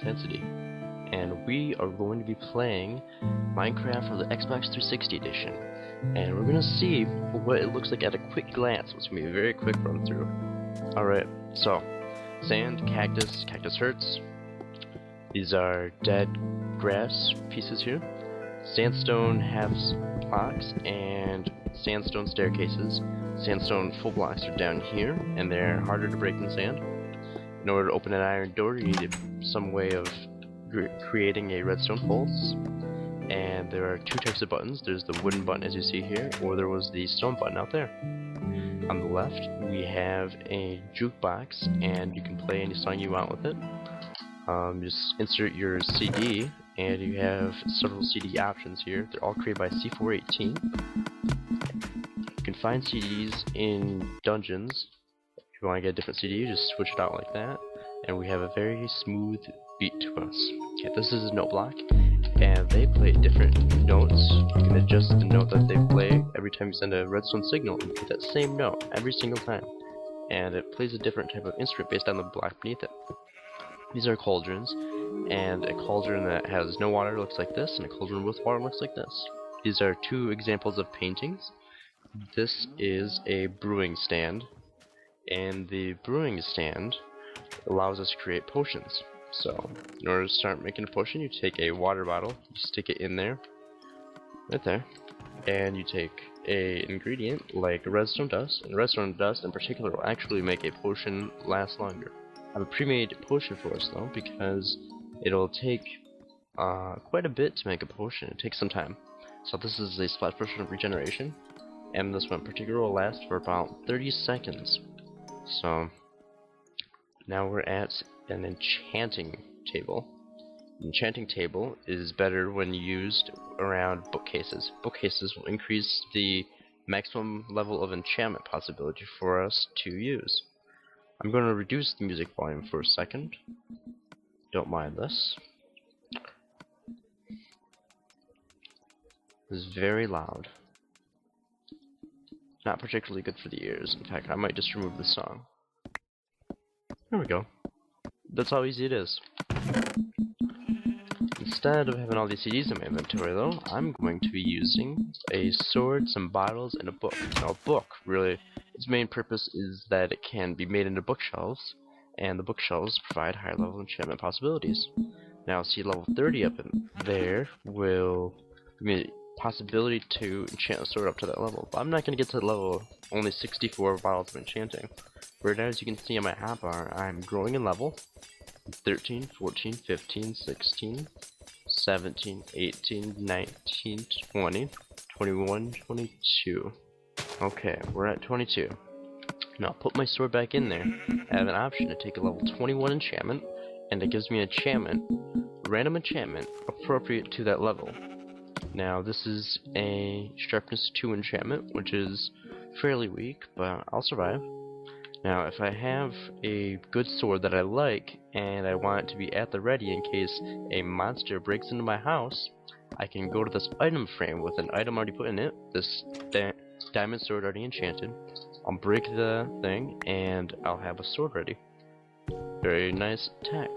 Sereneintensity, and we are going to be playing Minecraft for the Xbox 360 edition, and we're going to see what it looks like at a quick glance. It's going to be a very quick run through. Alright, so sand, cactus, cactus hurts. These are dead grass pieces here. Sandstone halves blocks and sandstone staircases. Sandstone full blocks are down here, and they're harder to break than sand. In order to open an iron door, you need some way of creating a redstone pulse. And there are two types of buttons. There's the wooden button, as you see here, or there was the stone button out there. On the left, we have a jukebox, and you can play any song you want with it. Just insert your CD, and you have several CD options here. They're all created by C418. You can find CDs in dungeons. If you want to get a different CD, you just switch it out like that. And we have a very smooth beat to us. Okay, this is a note block, and they play different notes. You can adjust the note that they play every time you send a redstone signal, and get that same note every single time. And it plays a different type of instrument based on the block beneath it. These are cauldrons, and a cauldron that has no water looks like this, and a cauldron with water looks like this. These are two examples of paintings. This is a brewing stand, and the brewing stand allows us to create potions. So, in order to start making a potion, you take a water bottle, you stick it in there, right there, and you take an ingredient like redstone dust, and redstone dust in particular will actually make a potion last longer. I have a pre-made potion for us though, because it'll take quite a bit to make a potion. It takes some time. So this is a splash potion of regeneration, and this one in particular will last for about 30 seconds. So now we're at an enchanting table. An enchanting table is better when used around bookcases. Bookcases will increase the maximum level of enchantment possibility for us to use. I'm going to reduce the music volume for a second. Don't mind this. This is very loud. Not particularly good for the ears. In fact, I might just remove the song. There we go. That's how easy it is. Instead of having all these CDs in my inventory though, I'm going to be using a sword, some bottles, and a book. Now a book, really, its main purpose is that it can be made into bookshelves, and the bookshelves provide higher level enchantment possibilities. Now see level 30 up in there will give me the possibility to enchant a sword up to that level. But I'm not going to get to the level only 64 bottles of enchanting. Right now, as you can see on my hotbar, I'm growing in level. 13, 14, 15, 16, 17, 18, 19, 20, 21, 22. Okay, we're at 22. Now I'll put my sword back in there. I have an option to take a level 21 enchantment, and it gives me an enchantment, random enchantment, appropriate to that level. Now this is a sharpness 2 enchantment, which is fairly weak, but I'll survive. Now if I have a good sword that I like, and I want it to be at the ready in case a monster breaks into my house, I can go to this item frame with an item already put in it, this diamond sword already enchanted. I'll break the thing, and I'll have a sword ready. Very nice attack.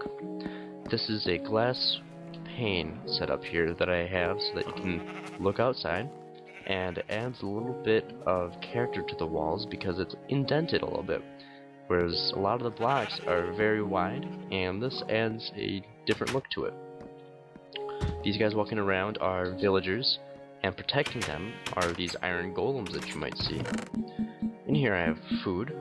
This is a glass pane set up here that I have so that you can look outside, and it adds a little bit of character to the walls because it's indented a little bit, whereas a lot of the blocks are very wide, and this adds a different look to it. These guys walking around are villagers, and protecting them are these iron golems that you might see. In here I have food,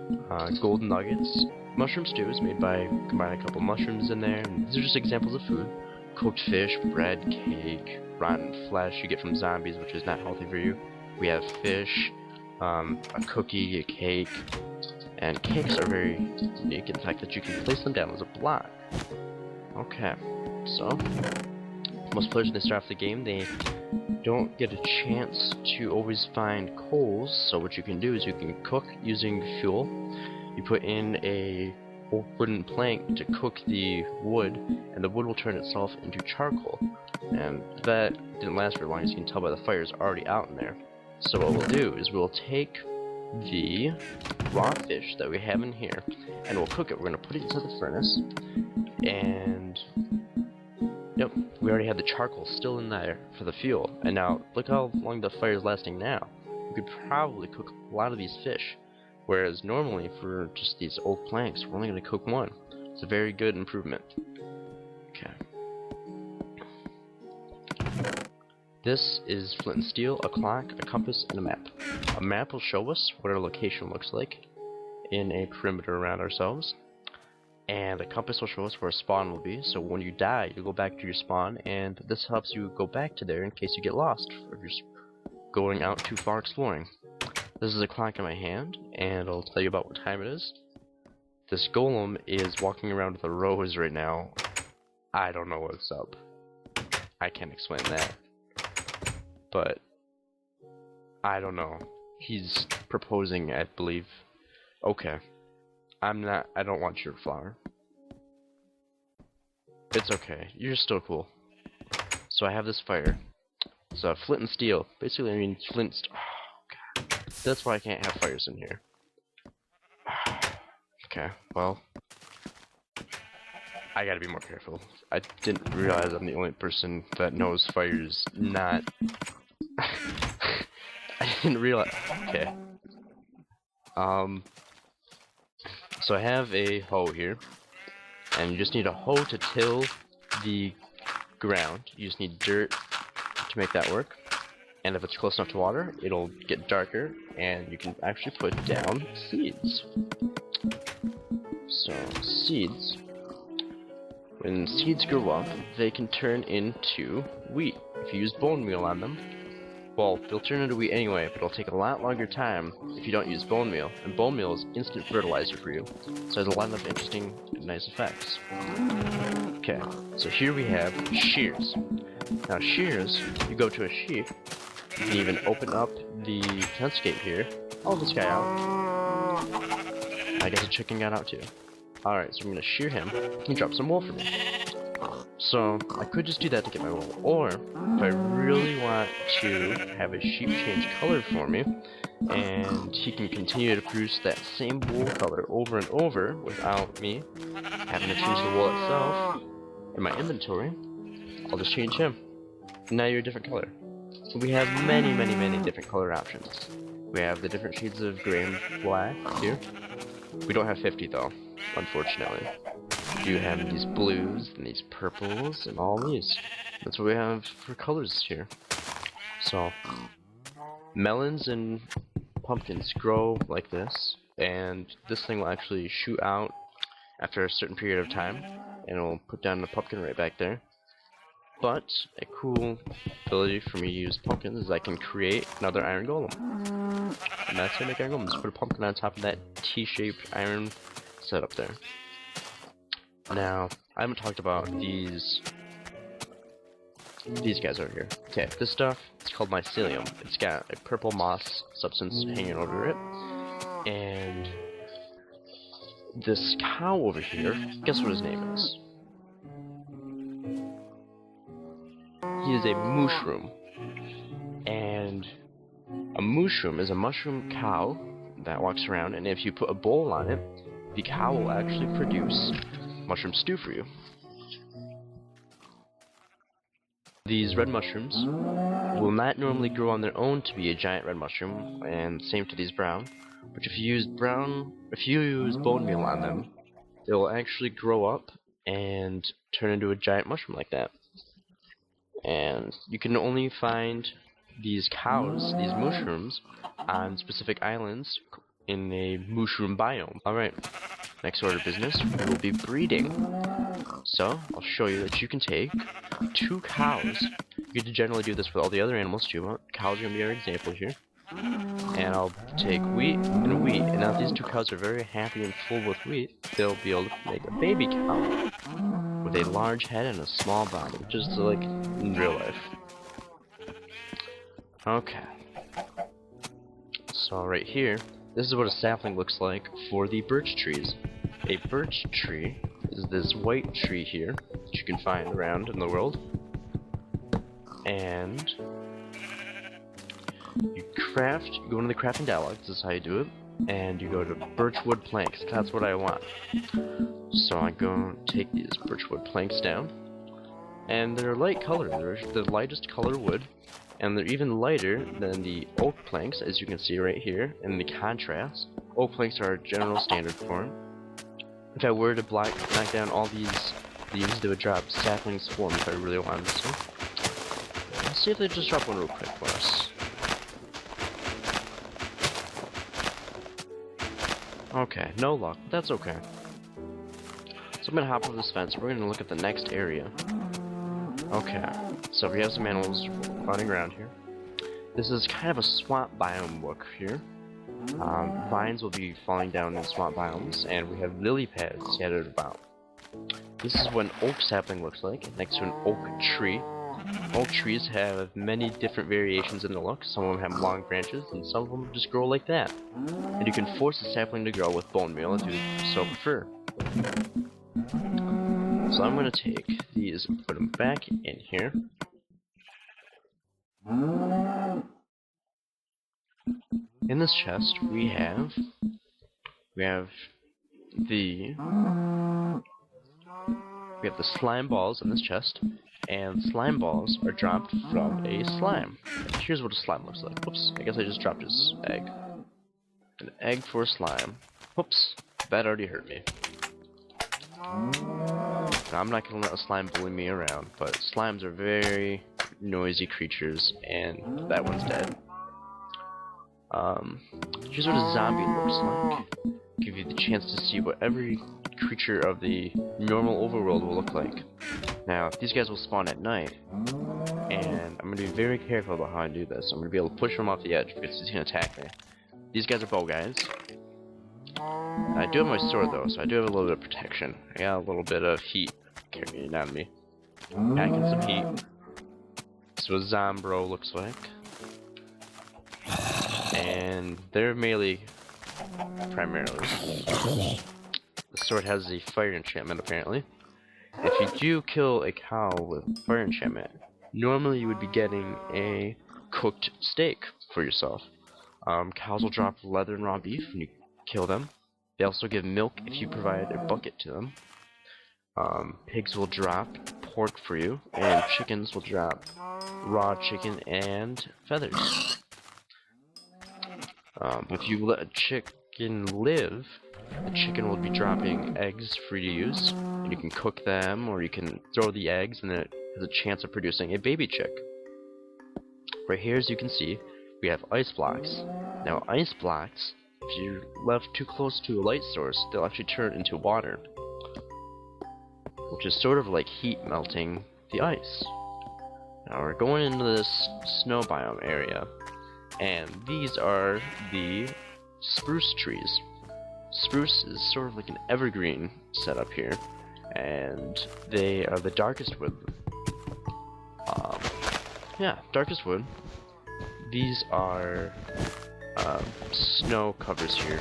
golden nuggets, mushroom stews made by combining a couple mushrooms in there, and these are just examples of food. Cooked fish, bread, cake, rotten flesh you get from zombies, which is not healthy for you. We have fish, a cookie, a cake, and cakes are very unique in the fact that you can place them down as a block. Okay, so most players when they start off the game, they don't get a chance to always find coals, so what you can do is you can cook using fuel. You put in a wooden plank to cook the wood, and the wood will turn itself into charcoal, and that didn't last very long, as you can tell by the fire's already out in there. So what we'll do is we'll take the raw fish that we have in here, and we'll cook it. We're going to put it into the furnace, and Yep, we already had the charcoal still in there for the fuel, and now look how long the fire is lasting now. We could probably cook a lot of these fish, whereas normally for just these old planks, we're only going to cook one. It's a very good improvement. Okay. This is flint and steel, a clock, a compass, and a map. A map will show us what our location looks like in a perimeter around ourselves. And a compass will show us where a spawn will be, so when you die, you go back to your spawn, and this helps you go back to there in case you get lost, or if you're going out too far exploring. This is a clock in my hand, and I'll tell you about what time it is. This golem is walking around with a rose right now. I don't know what's up. I can't explain that. But I don't know. He's proposing, I believe. Okay. I don't want your flower. It's okay. You're still cool. So I have this fire. It's flint and steel. Basically, I mean flint. Oh, God. That's why I can't have fires in here. Okay, well. I gotta be more careful. I didn't realize I'm the only person that knows fires not. I didn't realize. Okay. So I have a hoe here, and you just need a hoe to till the ground. You just need dirt to make that work. And if it's close enough to water, it'll get darker, and you can actually put down seeds. So, seeds. When seeds grow up, they can turn into wheat. If you use bone meal on them, well, they'll turn into wheat anyway, but it'll take a lot longer time if you don't use bone meal, and bone meal is instant fertilizer for you, so there's a lot of interesting and nice effects. Okay, so here we have shears. Now shears, you go to a sheep, you can even open up the landscape here. Oh, this guy out. I guess a chicken got out too. Alright, so I'm gonna shear him. He dropped some wool for me. So, I could just do that to get my wool, or if I really want to have a sheep change color for me, and he can continue to produce that same wool color over and over without me having to change the wool itself in my inventory, I'll just change him. And now you're a different color. So we have many, many, many different color options. We have the different shades of gray and black here. We don't have 50 though, unfortunately. You have these blues and these purples and all these. That's what we have for colors here. So, melons and pumpkins grow like this, and this thing will actually shoot out after a certain period of time, and it'll put down the pumpkin right back there. But a cool ability for me to use pumpkins is I can create another iron golem. And that's how I make iron golem. Just put a pumpkin on top of that T-shaped iron setup there. Now, I haven't talked about these guys over here. Okay, this stuff, it's called mycelium. It's got a purple moss substance hanging over it. And this cow over here, guess what his name is? He is a mushroom. And a mushroom is a mushroom cow that walks around, and if you put a bowl on it, the cow will actually produce mushroom stew for you. These red mushrooms will not normally grow on their own to be a giant red mushroom, and same to these brown. But if you use bone meal on them, they will actually grow up and turn into a giant mushroom like that. And you can only find these cows, these mushrooms, on specific islands in a mushroom biome. Alright, next order of business will be breeding. So, I'll show you that you can take 2 cows. You can generally do this with all the other animals too, but cows are going to be our example here. And I'll take wheat and wheat, and now if these 2 cows are very happy and full with wheat, they'll be able to make a baby cow with a large head and a small body, just like in real life. Okay. So right here, this is what a sapling looks like for the birch trees. A birch tree is this white tree here that you can find around in the world. And you go into the crafting dialogue, this is how you do it, and you go to birchwood planks. That's what I want. So I go take these birchwood planks down, and they're light colored. They're the lightest color wood, and they're even lighter than the oak planks, as you can see right here in the contrast. Oak planks are a general standard form. If I were to knock down all these leaves, they would drop saplings for me if I really wanted to. Let's see if they just drop one real quick for us. Okay, no luck. That's okay. So I'm gonna hop over this fence. We're gonna look at the next area. Okay, so we have some animals running around here. This is kind of a swamp biome look here. Vines will be falling down in swamp biomes, and we have lily pads scattered about. This is what an oak sapling looks like next to an oak tree. Oak trees have many different variations in the look. Some of them have long branches, and some of them just grow like that. And you can force a sapling to grow with bone meal if you so prefer. So I'm going to take these and put them back in here. In this chest we have the slime balls in this chest, and slime balls are dropped from a slime. Here's what a slime looks like. Whoops, I guess I just dropped his egg. An egg for a slime. Whoops, that already hurt me. Now, I'm not gonna let a slime bully me around, but slimes are very noisy creatures, and that one's dead. Here's what a zombie looks like. Give you the chance to see what every creature of the normal overworld will look like. Now, these guys will spawn at night, and I'm going to be very careful about how I do this. I'm going to be able to push them off the edge because he's going to attack me. These guys are bow guys. I do have my sword though, so I do have a little bit of protection. I got a little bit of heat carrying on me. Packing some heat. So a Zombro looks like. And they're melee primarily. The sword has a fire enchantment apparently. If you do kill a cow with fire enchantment, normally you would be getting a cooked steak for yourself. Cows will drop leather and raw beef when you kill them. They also give milk if you provide a bucket to them. Pigs will drop pork for you, and chickens will drop raw chicken and feathers. If you let a chicken live, the chicken will be dropping eggs for you to use, and you can cook them, or you can throw the eggs, and it has a chance of producing a baby chick. Right here, as you can see, we have ice blocks. Now, ice blocks, if you're left too close to a light source, they'll actually turn into water, which is sort of like heat melting the ice. Now we're going into this snow biome area, and these are the spruce trees. Spruce is sort of like an evergreen setup here, and they are the darkest wood. Darkest wood. These are snow covers here.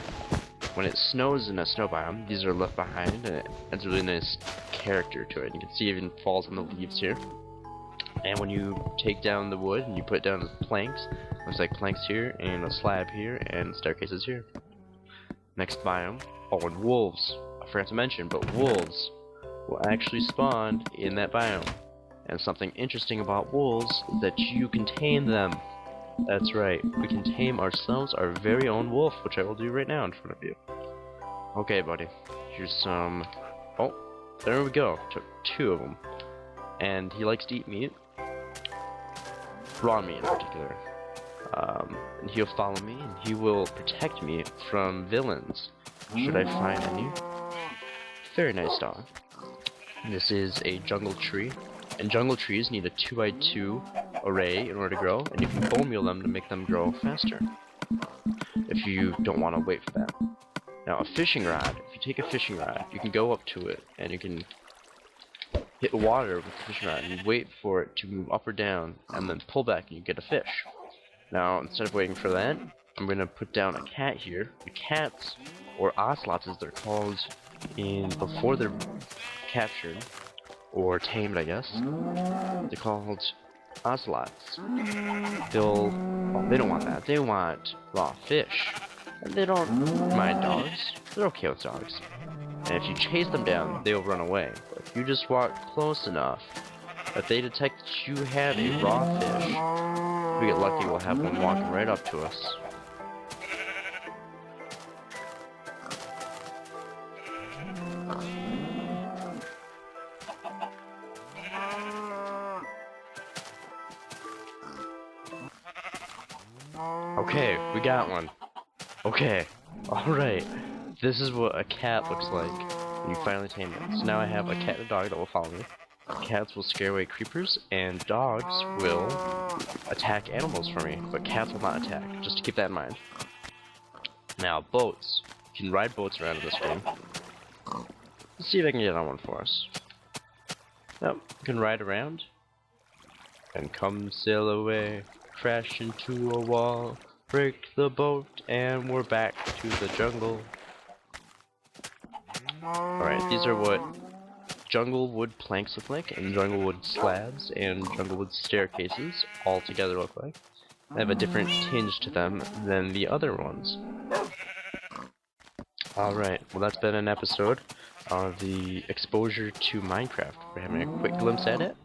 When it snows in a snow biome, these are left behind, and it adds a really nice character to it. You can see it even falls on the leaves here. And when you take down the wood and you put it down as planks, looks like planks here, and a slab here, and staircases here. Next biome. Oh, and wolves. I forgot to mention, but wolves will actually spawn in that biome. And something interesting about wolves is that you can tame them. That's right, we can tame ourselves our very own wolf, which I will do right now in front of you. Okay, buddy. Here's some... Oh, there we go. Took 2 of them. And he likes to eat meat. Raw meat in particular. And he'll follow me, and he will protect me from villains, should I find any. Very nice dog. This is a jungle tree. And jungle trees need a 2x2 array in order to grow, and you can bone meal them to make them grow faster, if you don't want to wait for that. Now, a fishing rod, if you take a fishing rod, you can go up to it, and you can hit water with the fishing rod, and you wait for it to move up or down, and then pull back, and you get a fish. Now, instead of waiting for that, I'm going to put down a cat here. The cats, or ocelots as they're called before they're captured, or tamed, I guess. They're called ocelots. They don't want that. They want raw fish. And they don't mind dogs. They're okay with dogs. And if you chase them down, they'll run away. But if you just walk close enough, If they detect that you have a raw fish, if we get lucky, we'll have one walking right up to us. Okay, we got one. Okay, alright. This is what a cat looks like when you finally tame it. So now I have a cat and a dog that will follow me. Cats will scare away creepers, and dogs will attack animals for me, but cats will not attack, just to keep that in mind. Now, boats. You can ride boats around in this game. Let's see if I can get on one for us. Yep, you can ride around, and come sail away, crash into a wall, break the boat, and we're back to the jungle. Alright, these are what jungle wood planks look like, and jungle wood slabs, and jungle wood staircases all together look like. They have a different tinge to them than the other ones. Alright, well that's been an episode of the exposure to Minecraft. We're having a quick glimpse at it,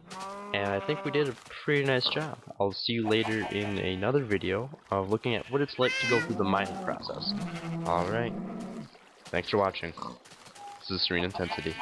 and I think we did a pretty nice job. I'll see you later in another video of looking at what it's like to go through the mining process. Alright, thanks for watching. This is Sereneintensity.